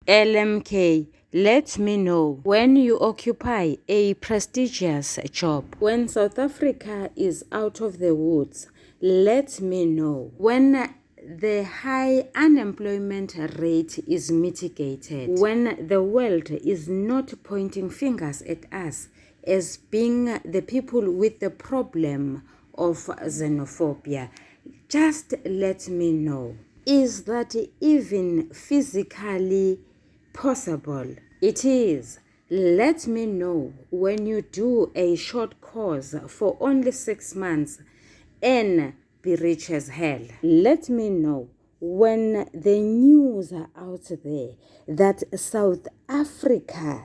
LMK, let me know when you occupy a prestigious job. When South Africa is out of the woods, let me know. When the high unemployment rate is mitigated. When the world is not pointing fingers at us as being the people with the problem of xenophobia, just let me know. Is that even physically possible? It is. Let me know when you do a short course for only 6 months and be rich as hell. Let me know when the news are out there that South Africa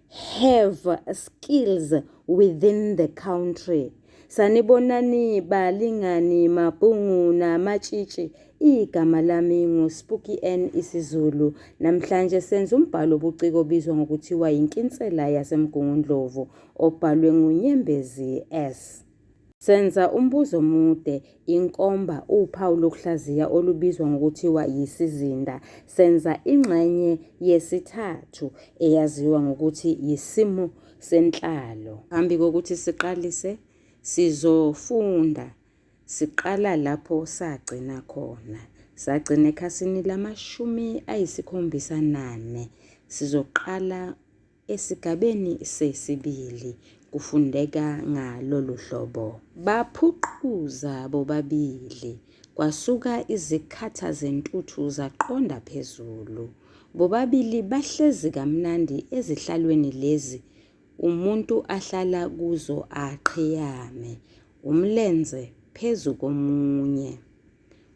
have skills within the country. Sanibonani balingani mabhungu namatshitshi. Igama lami nguSpooky N isiZulu. Namhlanje senza umbhalo obuciko obizwa ngokuthiwa inkinsela yasemgungundlovu obhalwe nguNyembezi S. Senza umbuzo omude, inkomba, uphawu lokuhlaziya olubizwa ngokuthiwa yisizinda. Senza ingxenye yesithathu eyaziwa ngokuthi yisimo senhlalo. Phambi kokuthi siqalise, sizofunda. Siqala lapho sagcina khona. Sagcina ekhasini lama-74. Sizoqala esigabeni sesibili. Kufundeka ngalolu hlobo. Baphuquza bobabili. Kwasuka izikhatha zentuthu zaqonda phezulu. Bobabili bahlezi kamnandi ezihlalweni lezi. Umuntu ahlala kuzo aqhiyame. Umlenze phezu komunye.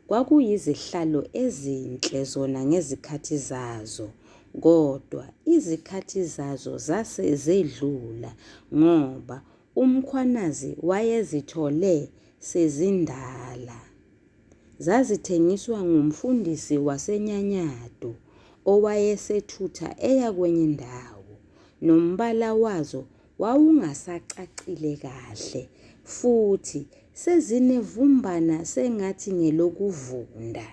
Kwakuyizihlalo ezinhle zona ngezikhathi zazo. Kodwa izikhathi zazo zase zedlula ngoba umkhwanazi wayezithole sezindala. Zazithengiswa ngumfundisi waseNyanyado owayesethutha eya kwenye indawo. Nombala wazo wawungasacacile kahle futhi sezinevumbana sengathi ngelokuvunda.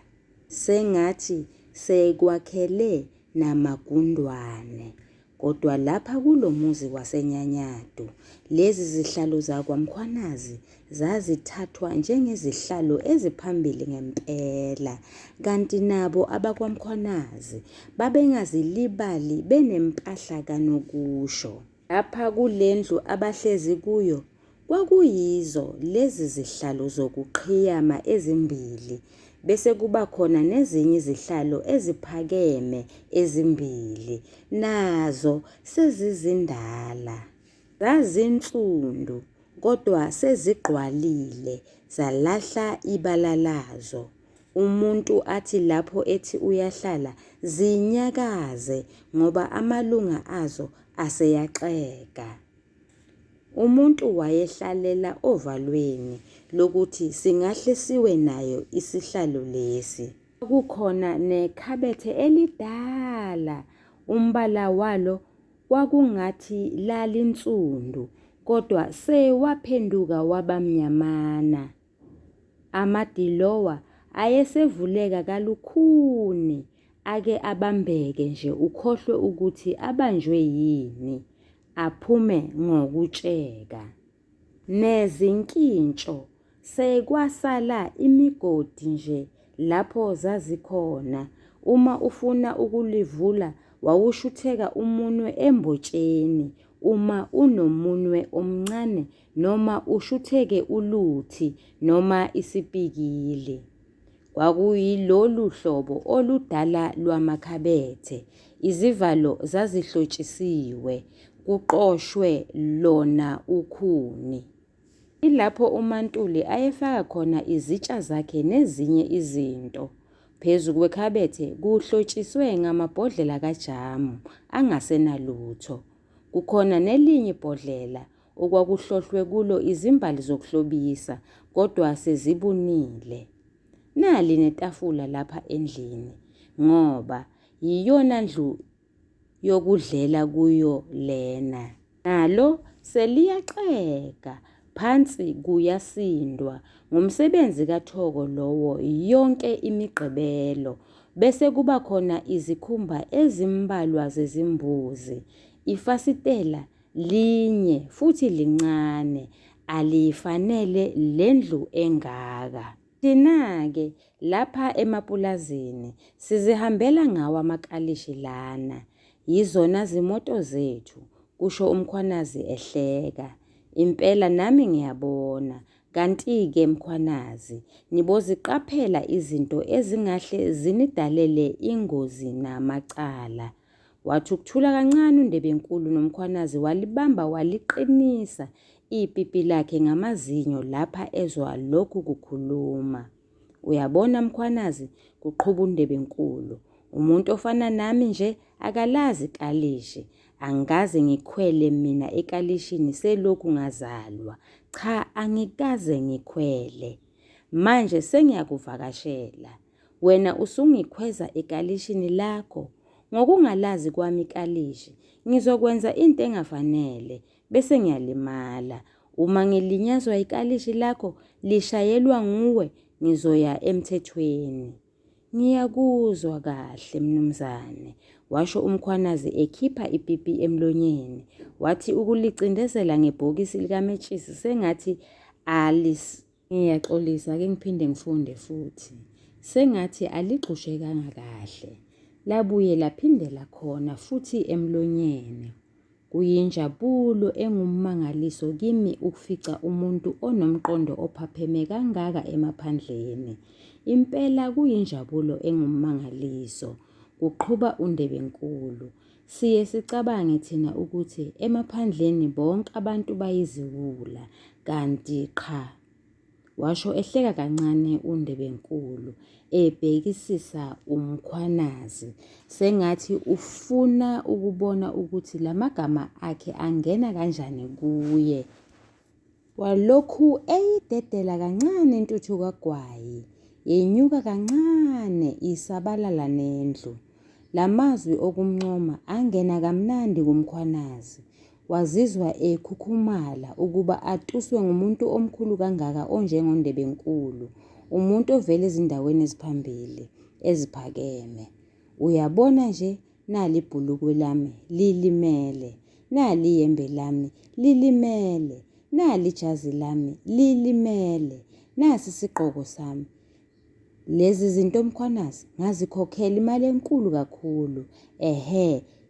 Sengathi sekwakhele namagundwane. Kodwa lapha kulomuzi waseNyanyado, lezi zihlalo zakwamkhwanazi zazithathwa njengezihlalo eziphambili ngempela. Kanti nabo abakwamkhwanazi babengazilibali benempahla kanokusho. Lapha kulendlu abahlezi kuyo, kwakuyizo lezi zihlalo zokuqhiyama ezimbili. Bese kuba khona nezinye izihlalo eziphakeme ezimbili. Nazo sezizindala. Zazinsundu kodwa sezigqwalile zalahla ibala lazo. Umuntu athi lapho ethi uyahlala zinyakaze ngoba amalunga azo aseyaxega. Umuntu wayehlalela ovalweni lokuthi singahle siwe nayo isihlalo lesi. Kukhona nekhabethe elidala. Umbala walo kwakungathi lalinsundu kodwa sewaphenduka wabamnyamana. Amadilowa ayesevuleka kalukhuni ake abambeke nje ukhohlwe ukuthi abanjwe yini. Aphume ngokutsheka. Nezinkintsho sekwasala imigodi nje lapho zazikhona. Uma ufuna ukulivula wawushutheka umunwe embotsheni. Uma unomunwe omncane noma ushutheke uluthi noma isipikili. Kwakuyilolu hlobo oludala lwamakhabethe. Izivalo zazihlotshisiwe. Kuqoshwe lona ukhuni. Ilapho uMaNtuli ayefaka khona izitsha zakhe nezinye izinto. Phezu kwekhabethe kuhlotshiswe ngamabhodlela kajamu angasenalutho. Kukhona nelinye ibhodlela okwakuhlohlwe kulo izimbali zokuhlobisa kodwa sezibunile. Nali netafula lapha endlini ngoba yiyona ndlu yokudlela kuyo lena. Nalo seliyaxega phansi kuyasindwa. Ngumsebenzi kaThoko lowo yonke imigqibelo. bese kuba khona izikhumba ezimbalwa zezimbuzi. Ifasitela linye futhi lincane, alifanele lendlu engaka. Thina-ke lapha emapulazini sizihambela ngawo amakalishi lana, yizona zimoto zethu, kusho uMkhwanazi ehleka. Impela nami ngiyabona, kanti-ke Mkhwanazi, niboziqaphela izinto ezingahle zinidalele ingozi namacala. Wathi ukuthula kancane uNdebenkulu noMkhwanazi walibamba waliqinisa ipipi lakhe ngamazinyo lapha ezwa lokhu kukhuluma. Uyabona Mkhwanazi, kuqhuba uNdebenkulu, umuntu ofana nami nje akalazi ikalishi. Angikaze ngikhwele mina ekalishini selokhu ngazalwa. Cha, angikaze ngikhwele. Manje sengiyakuvakashela. Wena usungikhweza ekalishini lakho. Ngokungalazi kwami ikalishi, ngizokwenza into engafanele bese ngiyalimala. Uma ngilinyazwa ikalishi lakho lishayelwa nguwe, ngizoya emthethweni. Ngiyakuzwa kahle mnumzane, washo uMkhwanazi ekhipha ipipi emlonyeni. Wathi ukulicindezela ngebhokisi likametshisi sengathi ngiyaxolisa ke ngiphinde ngifunde futhi. Sengathi aligxushekanga kahle. Labuye laphindela khona futhi emlonyeni. Kuyinjabulo engummangaliso kimi ukufica umuntu onomqondo ophapheme kangaka emaphandleni. Impela kuyinjabulo engummangaliso, kuqhuba uNdebenkulu. Siye sicabange thina ukuthi emaphandleni bonke abantu bayiziwula, kanti qha. Washo ehleka kancane uNdebenkulu, ebhekisisa uMkhwanazi, sengathi ufuna ukubona ukuthi lamagama akhe angena kanjani kuye. Walokhu eyidedela kancane intuthu kaGwayi, yenyuka kancane isabalala nendlu. Lamazwi okumncoma angena kamnandi kuMkhwanazi. Wazizwa ekhukhumala ukuba atuswe ngumuntu omkhulu kangaka onjengoNdebenkulu, umuntu ovela ezindaweni eziphambili, eziphakeme. Uyabona nje, nali ibhulukwe lami lilimele, nali iyembe lami lilimele, nali ijazi lami lilimele, nasi isigqoko sami. Lezi zinto Mkhwanazi ngazikhokhela imali enkulu kakhulu,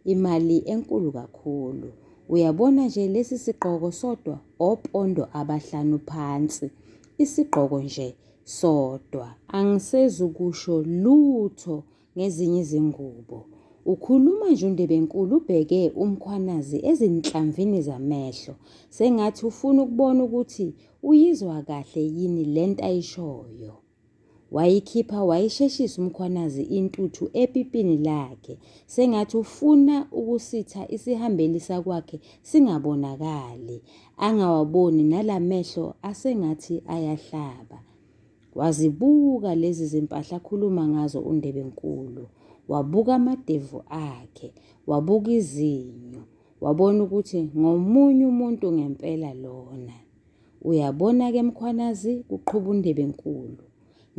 imali enkulu kakhulu. Uyabona nje lesi sigqoko sodwa opondo abahlanu phansi, isigqoko nje sodwa. Angisezukusho lutho ngezinye izingubo. Ukhuluma nje uNdebenkulu ubheke uMkhwanazi ezinhlamvini zamehlo, sengathi ufuna ukubona ukuthi uyizwa kahle yini lento ayishoyo. Wayikhipha wayisheshisa uMkhwanazi intuthu epipini lakhe, sengathi ufuna ukusitha isihambeli sakwakhe singabonakali, angawaboni nalamehlo asengathi ayahlaba. Wazibuka lezi zimpahla akhuluma ngazo uNdebenkulu, wabuka amadevu akhe, wabuka izinyo, wabona ukuthi ngomunye umuntu ngempela lona. Uyabona-ke Mkhwanazi, kuqhuba uNdebenkulu,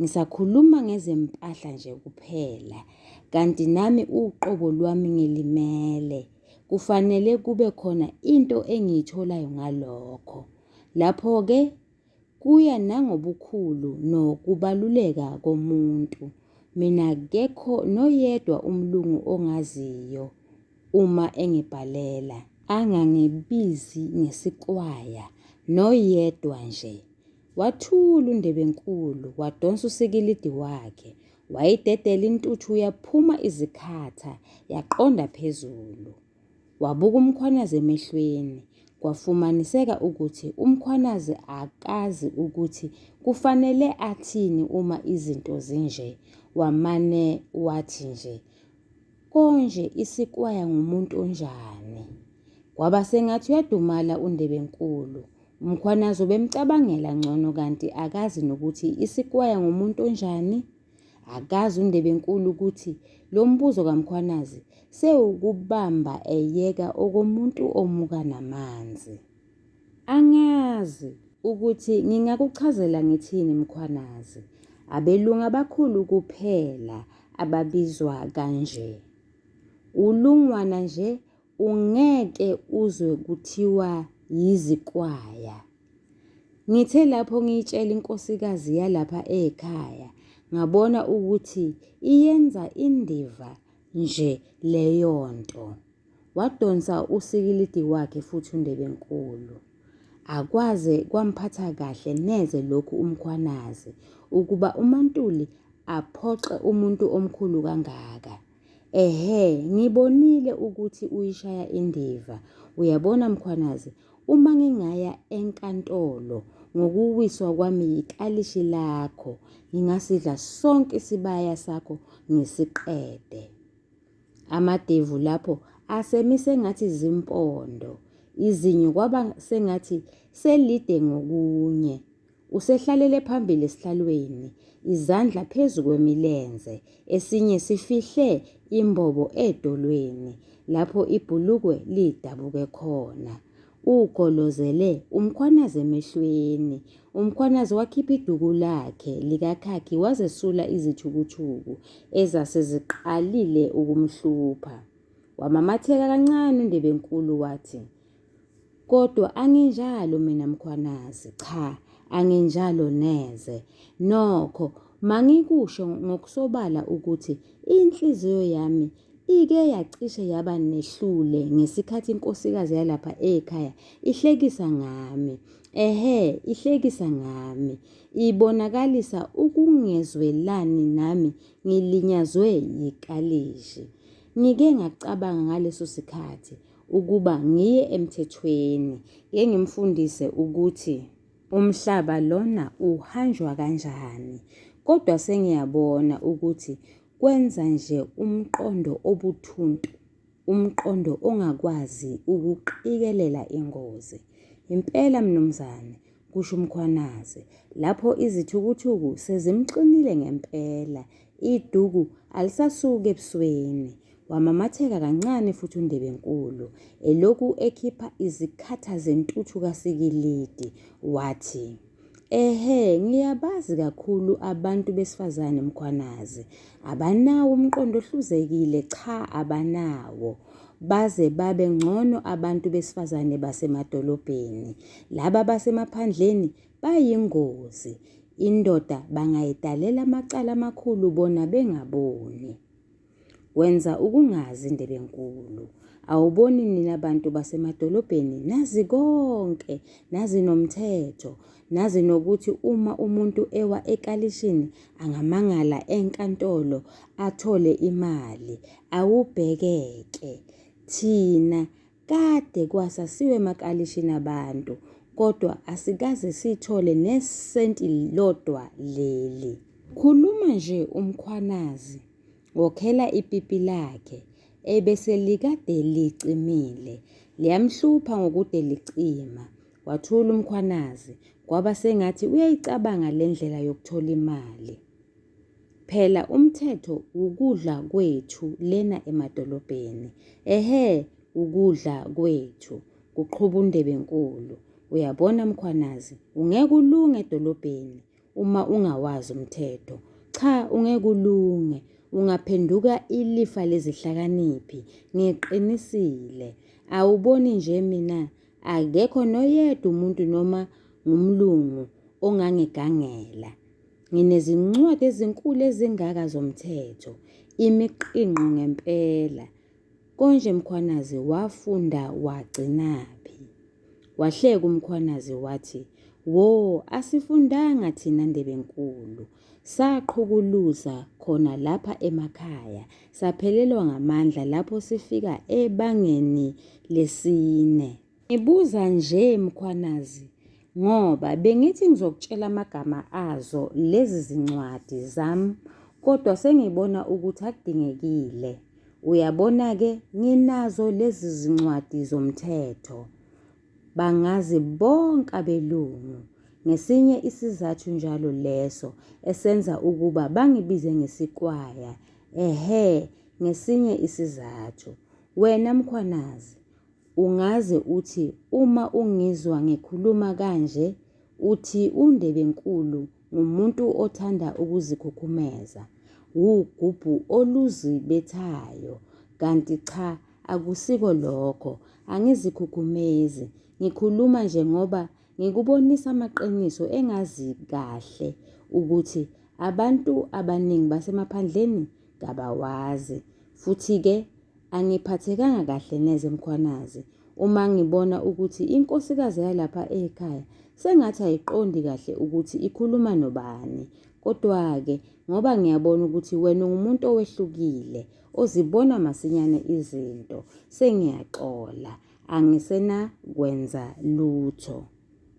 ngisakhuluma ngezempahla nje kuphela, kanti nami uqobo lwami ngilimele. Kufanele kube khona into engiyitholayo ngalokho. Lapho-ke kuya nangobukhulu nokubaluleka komuntu. Mina akekho noyedwa umlungu ongaziyo uma engibhalela angangibizi ngesiqwaya, noyedwa nje. Wathula uNdebenkulu, wadonsa usikilidi wakhe, wayidedela intuthu yaphuma izikhatha, yaqonda phezulu. Wabuka uMkhwanazi emehlweni, kwafumaniseka ukuthi uMkhwanazi akazi ukuthi kufanele athini uma izinto zinje. Wamane wathi nje, konje isikwaya ngumuntu onjani? Kwaba sengathi uyadumala uNdebenkulu. uMkhwanazi ubemcabangela ngcono kanti akazi nokuthi isikwaya ngumuntu onjani. Akazi uNdebenkulu ukuthi lo mbuzo kaMkhwanazi sewukubamba eyeka okomuntu omuka namanzi. Angazi ukuthi ngingakuchazela ngithini Mkhwanazi. Abelungu abakhulu kuphela ababizwa kanje. Ulungwana nje ungeke uzwe kuthiwa yizikwaya. Ngithe lapho ngiyitshela inkosikazi yalapha ekhaya, ngabona ukuthi iyenza indiva nje leyo nto. Wadonsa usikilidi wakhe futhi uNdebenkulu. Akwaze kwamphatha kahle neze lokhu umkhwanazi ukuba uMaNtuli aphoxe umuntu omkhulu kangaka. Ngibonile ukuthi uyishaya indiva. Uyabona mkhwanazi, uma ngingaya enkantolo ngokuwiswa kwami ikalishi lakho, ngingasidla sonke isibaya sakho ngisiqede. Amadevu lapho asemise ngathi zimpondo, izinyo kwaba sengathi selide ngokunye. Usehlalele phambili esihlalweni, izandla phezu kwemilenze, esinye sifihle imbobo edolweni, lapho ibhulukwe lidabuke khona. Ugolozele umkhwanazi emehlweni. Umkhwanazi wakhipha iduku lakhe likakhakhi wazesula izithukuthuku ezaseziqalile ukumhlupha. Wamamatheka kancane uNdebenkulu wathi, "Kodwa anginjalo mina mkhwanazi, cha, anginjalo neze. Nokho mangikusho ngokusobala ukuthi inhliziyo yami ike yacishe yaba nehlule ngesikhathi inkosikazi yalapha ekhaya ihlekisa ngami. Ihlekisa ngami. Ibonakalisa ukungezwelani nami ngilinyazwe yikalishi. Ngike ngacabanga ngaleso sikhathi ukuba ngiye emthethweni, ngimfundise ukuthi umhlaba lona uhanjwa kanjani. Kodwa sengiyabona ukuthi kwenza nje umqondo obuthuntu, umqondo ongakwazi ukuqikelela ingozi. Impela mnumzane," kusho umkhwanazi, lapho izithukuthuku sezimxinile ngempela, iduku alisasuki ebusweni. Wamamatheka kancane futhi uNdebenkulu, elokhu ekhipha izikhatha zentuthu kasikilidi, wathi, "Ngiyabazi kakhulu abantu besifazane mkhwanazi. Abanawo umqondo ohluzekile, cha abanawo. Baze babe ngcono abantu besifazane basemadolobheni. Laba basemaphandleni bayingozi. Indoda bangayidalela amacala amakhulu bona bengaboni. Wenza ukungazi Ndebenkulu. Awuboni nina abantu basemadolobheni nazi konke, nazi nomthetho, nazi nokuthi uma umuntu ewa ekalishini angamangala enkantolo athole imali, awubhekeke. Thina kade kwasasiwe emakalishini abantu, kodwa asikaze sithole nesenti lodwa leli." Khuluma nje umkhwanazi, wokhela ipipi lakhe, ebese likade licimile, liyamhlupha ngokude licima. Wathula umkhwanazi, kwaba sengathi uyayicabanga le ndlela yokuthola imali. Phela umthetho ukudla kwethu lena emadolobheni. Ukudla kwethu, kuqhuba uNdebenkulu. Uyabona mkhwanazi, ungeke ulunge edolobheni uma ungawazi umthetho. Cha, ungeke ulunge. Ungaphenduka ilifa lezihlakaniphi. Ngiqinisile. Awuboni nje mina, akekho noyedwa umuntu noma ngumlungu ongangigangela. Nginezincwadi ezinkulu ezingaka zomthetho, imiqinqo ngempela. Konje mkhwanazi wafunda wagcinaphi? Wahleka umkhwanazi wathi, "Wo, asifundanga thina Ndebenkulu. Saqhukuluza khona lapha emakhaya, saphelelwa ngamandla lapho sifika ebangeni lesine." Ngibuza nje mkhwanazi, ngoba bengithi ngizokutshela amagama azo lezi zincwadi zami, kodwa sengibona ukuthi akudingekile. Uyabona-ke, nginazo lezi zincwadi zomthetho. Bangazi bonke abelungu. Ngesinye isizathu njalo leso esenza ukuba bangibize ngesikwaya. Ngesinye isizathu. Wena mkhwanazi, ungaze uthi uma ungizwa ngikhuluma kanje, uthi uNdebenkulu ngumuntu othanda ukuzikhukhumeza. ugubhu oluzibethayo. Kanti cha, akusiko lokho. Angizikhukhumezi. Ngikhuluma nje ngoba ngikubonisa amaqiniso engazi kahle ukuthi abantu abaningi basemaphandleni kabawazi. Futhi-ke angiphathekanga kahle neze mkhwanazi uma ngibona ukuthi inkosikazi yalapha ekhaya sengathi ayiqondi kahle ukuthi ikhuluma nobani. Kodwa-ke ngoba ngiyabona ukuthi wena ungumuntu owehlukile, ozibona masinyane izinto, sengiyaxola, angisenakwenza lutho.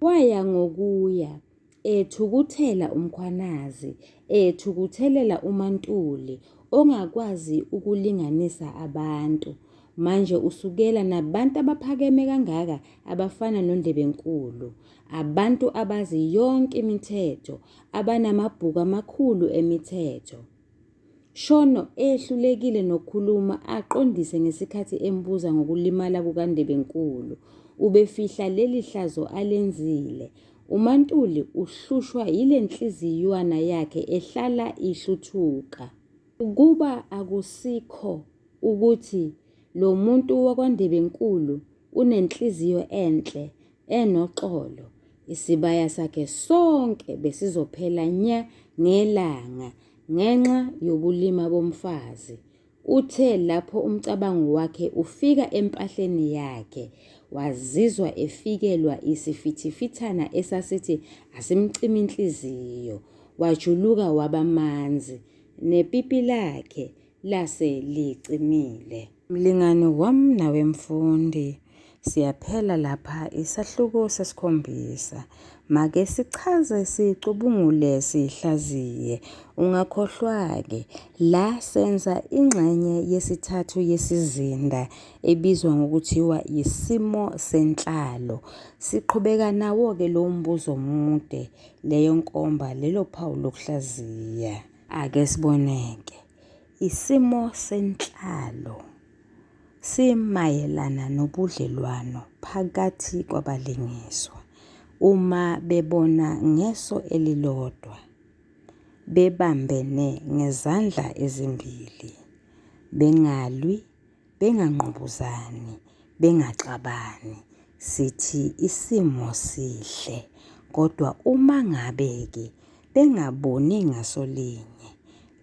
Waya ngokuya ethukuthela umkhwanazi, ethukuthelela uMaNtuli ongakwazi ukulinganisa abantu. Manje usukela nabantu abaphakeme kangaka abafana noNdebenkulu, abantu abazi yonke imithetho, abanamabhuku amakhulu emithetho. Shono ehlulekile nokukhuluma aqondise ngesikhathi embuza ngokulimala kukaNdebenkulu. Ubefihla leli hlazo alenzile. uMaNtuli uhlushwa yile nhliziywana yakhe ehlala ihluthuka. Ukuba akusikho ukuthi lo muntu wakwaNdebenkulu unenhliziyo enhle, enoxolo, isibaya sakhe sonke besizophela nya ngelanga ngenxa yobulima bomfazi. Uthe lapho umcabango wakhe ufika empahleni yakhe, wazizwa efikelwa isifithifithana esasithi asimcime inhliziyo. Wajuluka wabamanzi, nepipi lakhe lase licimile. Mlingani wami nawe mfundi, siyaphela lapha isahluko sesikhombisa. Make sichaze, sicubungule, sihlaziye. Ungakhohlwa-ke la senza ingxenye yesithathu yesizinda ebizwa ngokuthiwa isimo senhlalo. Siqhubeka nawo-ke lowo mbuzo omude, leyo nkomba, lelo phawu lokuhlaziya. Ake siboneke. Isimo senhlalo simayelana nobudlelwano phakathi kwabalingiswa uma bebona ngeso elilodwa, bebambene ngezandla ezimbili, bengalwi, bengangqubuzani, bengaxabani. Sithi isimo sihle. Kodwa uma ngabe-ke bengaboni ngasolinye,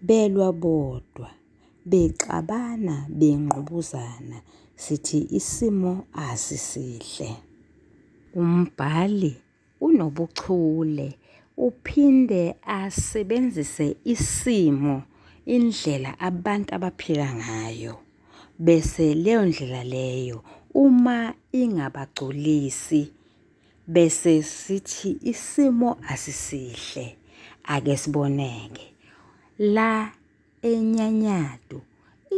belwa bodwa, bexabana, bengqubuzana, sithi isimo asisihle. Umbhali unobuchule, uphinde asebenzise isimo, indlela abantu abaphila ngayo. Bese leyo ndlela leyo uma ingabagculisi, bese sithi isimo asisihle. Ake siboneke. La eNyanyatu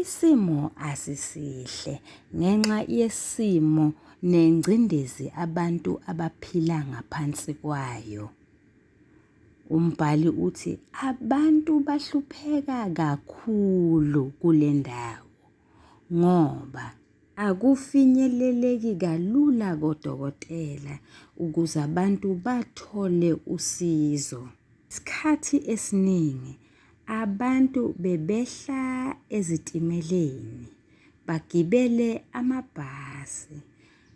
isimo asisihle ngenxa yesimo nengcindezi abantu abaphila ngaphansi kwayo. Umbhali uthi abantu bahlupheka kakhulu kule ndawo ngoba akufinyeleleki kalula kodokotela ukuze abantu bathole usizo. Isikhathi esiningi abantu bebehla ezitimeleni, bagibele amabhasi.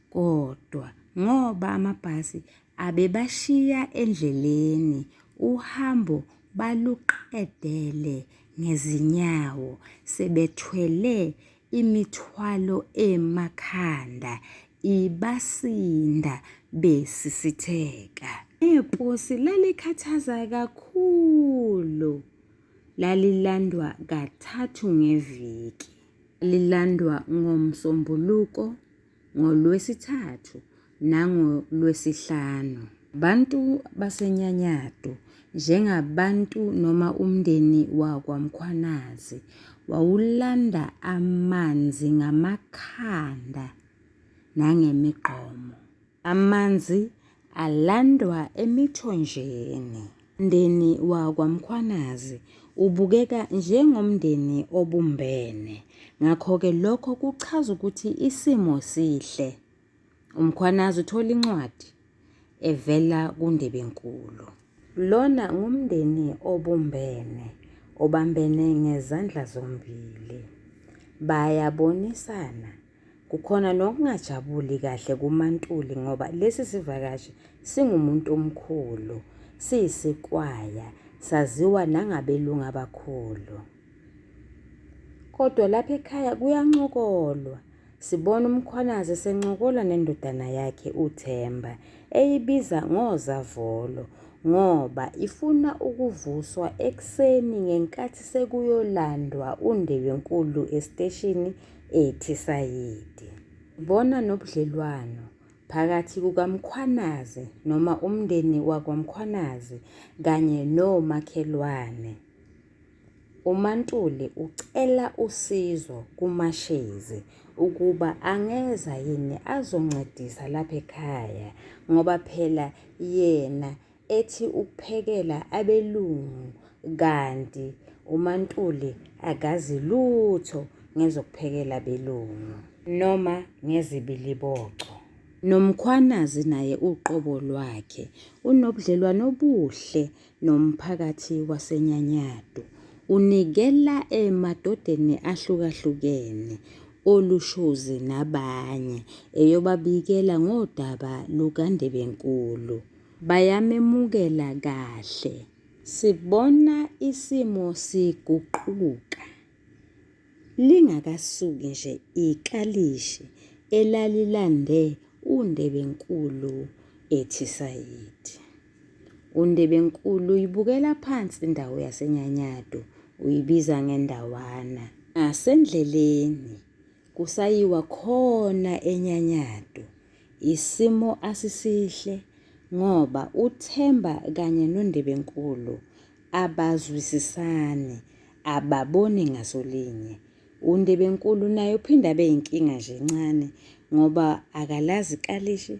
Kodwa ngoba amabhasi abebashiya endleleni, uhambo baluqedele ngezinyawo, sebethwele imithwalo emakhanda, ibasinda besisitheka. Iposi lalikhathaza kakhulu. Lalilandwa kathathu ngeviki. Lilandwa ngoMsombuluko, ngoLwesithathu nangoLwesihlanu. Bantu baseNyanyatu, njengabantu noma umndeni wakwaMkhwanazi, wawulanda amanzi ngamakhanda nangemigqomo. Amanzi alandwa emithonjeni. Umndeni wakwaMkhwanazi ubukeka njengomndeni obumbene. Ngakho-ke lokho kuchaza ukuthi isimo sihle. uMkhwanazi uthola incwadi evela kuNdebenkulu. Lona ngumndeni obumbene, obambene ngezandla zombili. Bayabonisana. Kukhona nokungajabuli kahle kuMaNtuli ngoba lesi sivakashi singumuntu omkhulu, siyisikwaya, saziwa nangabelungu abakhulu. Kodwa lapha ekhaya kuyancokolwa. Sibona umkhwanazi sencokola nendodana yakhe uThemba, eyibiza ngozavolo ngoba ifuna ukuvuswa ekuseni ngenkathi sekuyolandwa undebenkulu esiteshini ethi sayidi. Bona nobudlelwano phakathi kukaMkhwanazi noma umndeni wakwaMkhwanazi kanye nomakhelwane. uMaNtuli ucela usizo kuMashezi ukuba angeza yini azoncedisa lapha ekhaya ngoba phela yena ethi ukuphekela abelungu kanti uMaNtuli akazi lutho ngezokuphekela abelungu noma ngezibiliboco. NoMkhwanazi naye uqobo lwakhe unobudlelwano obuhle nomphakathi waseNyanyado. Unikela emadodeni ahlukahlukene olushozi nabanye eyobabikela ngodaba lukaNdebenkulu. Bayamemukela kahle. Sibona isimo siguquka. Lingakasuki nje ikalishi elalilande uNdebenkulu ethi sayidi. uNdebenkulu uyibukela phansi indawo yaseNyanyado, uyibiza ngendawana. Nasendleleni kusayiwa khona eNyanyado. Isimo asisihle ngoba uThemba kanye noNdebenkulu abazwisisane, ababoni ngasolinye. uNdebenkulu naye uphinda abe yinkinga nje encane ngoba akalazi kalishi,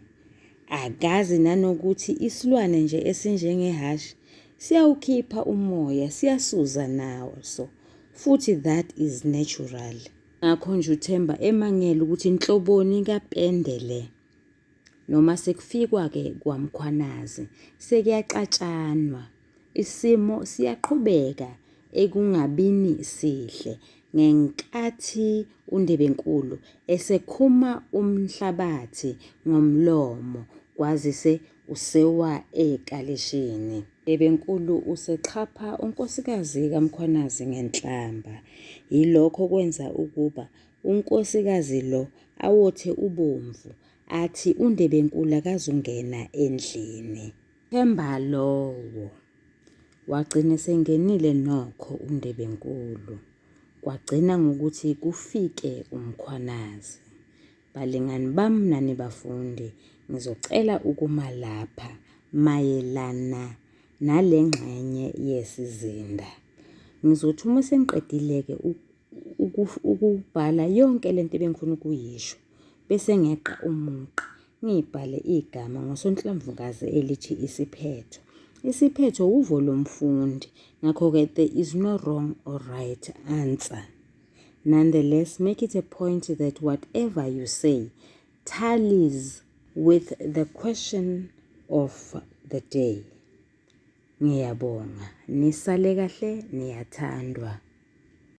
akazi nanokuthi isilwane nje esinjengehashi siyawukhipha umoya, siyasuza naso, futhi that is natural. Ngakho nje uThemba emangele ukuthi inhloboni kapende le. Noma sekufikwa-ke kwaMkhwanazi sekuyaxatshanwa. Isimo siyaqhubeka ekungabini sihle ngenkathi uNdebenkulu esekhuma umhlabathi ngomlomo kwazise usewa ekalishini. uNdebenkulu usexhapha unkosikazi kaMkhwanazi ngenhlamba. Yilokho kwenza ukuba unkosikazi lo awothe ubomvu athi uNdebenkulu akazungena endlini. Themba lowo wagcina sengenile nokho uNdebenkulu. Kwagcina ngokuthi kufike uMkhwanazi. Balingani bami nani bafundi, ngizocela ukuma lapha mayelana nale ngxenye yesizinda. Ngizothi uma sengiqedile-ke ukubhala yonke lento ebengifuna ukuyisho bese ngeqa umugqa ngibhale igama ngosonhlamvukazi elithi isiphetho. Isiphetho uvo lomfundi, ngakho-ke there is no wrong or right answer. Nonetheless, make it a point that whatever you say tallies with the question of the day. Ngiyabonga, nisale kahle, niyathandwa.